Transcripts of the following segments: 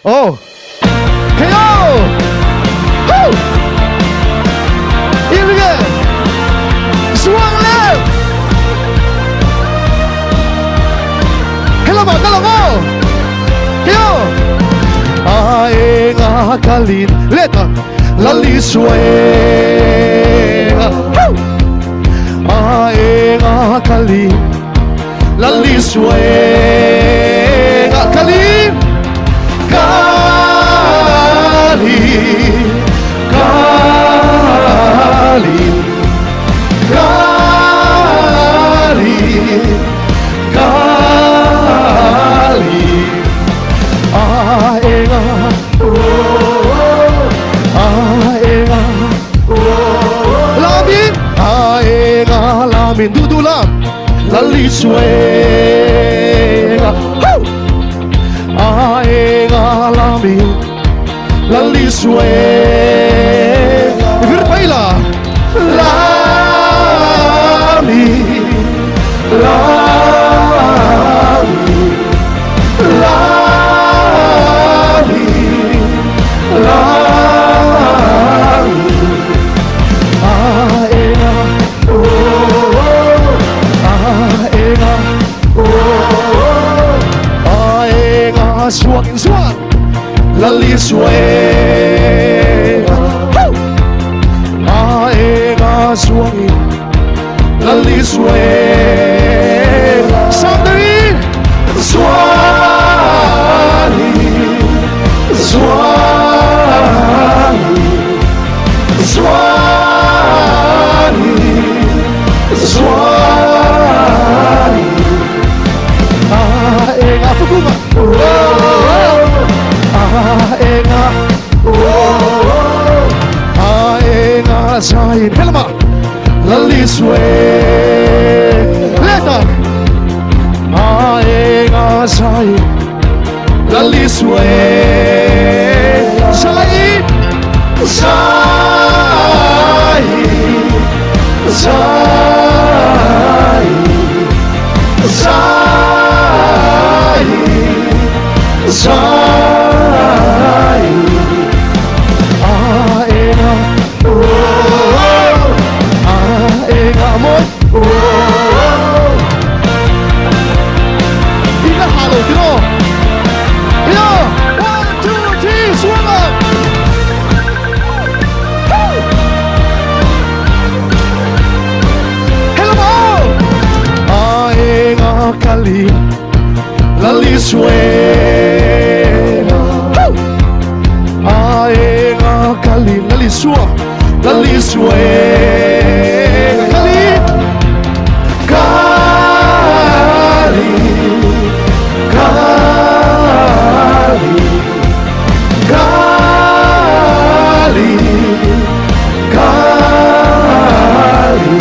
Oh, KO! Woo! Here we go. Swung left. Hello, KO! Aeng akalin, leta, lalisweng. Aeng akalin, lalisweng. Akalin, kalin, kalin, kalin, kalin. Aenga, aenga, lamin, aenga, lamin, dudulam, lalisweng. Aenga, lamin, lalisweng. Virpaila, lamin, lamin, lamin, lamin. Aenga, aenga, aenga, swang, lalisweng. Aenga, swang, lalisweng. Something, swang, swang, swang, swang. Aenga, fukuma. Aenga, aenga, sahin, helma, lalisweng. Leta, aenga, sahin, lalisweng. Sahin, sahin, sahin, sahin, sahin. Aenga, aenga, amor. Ika halo, tino. Tino, 1, 2, 3, swing up. Hello, aenga, kali, lalisweng. Aenga, kali, laliswa, lalisweng. Kali, kali, kali, kali, kali.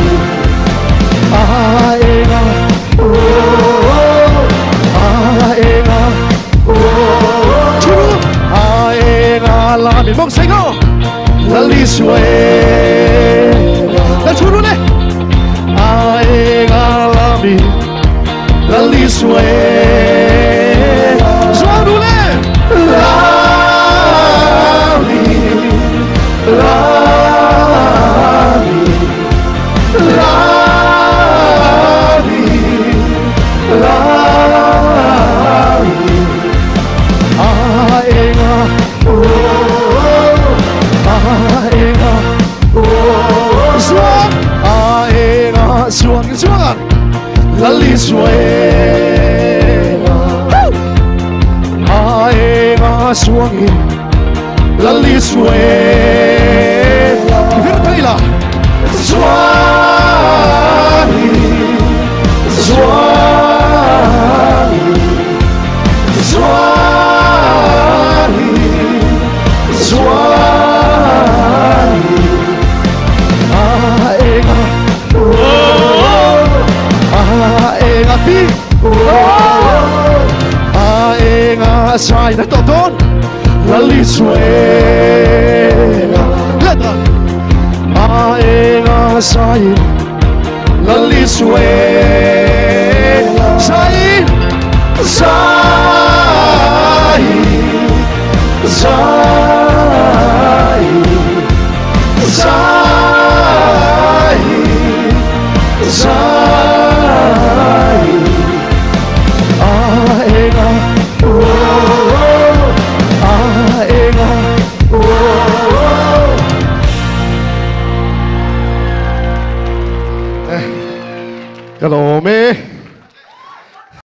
Aenga, aenga, churu, aenga, lamin, mong sengo, lalisweng. Dan churu ne, aenga, lamin, lalisweng. Churu ne, lamin, lamin, lamin, lamin. Aenga, aenga, swang, aenga, swang, swang, lalisweng. Aenga, swang, lalisweng. Virpaila, swang, swang, swang, swang. Aenga, aenga, pi, aenga, sai, na toton, lalisweng. Leta, aenga, sai, lalisweng. Sai, sai, Hello, me.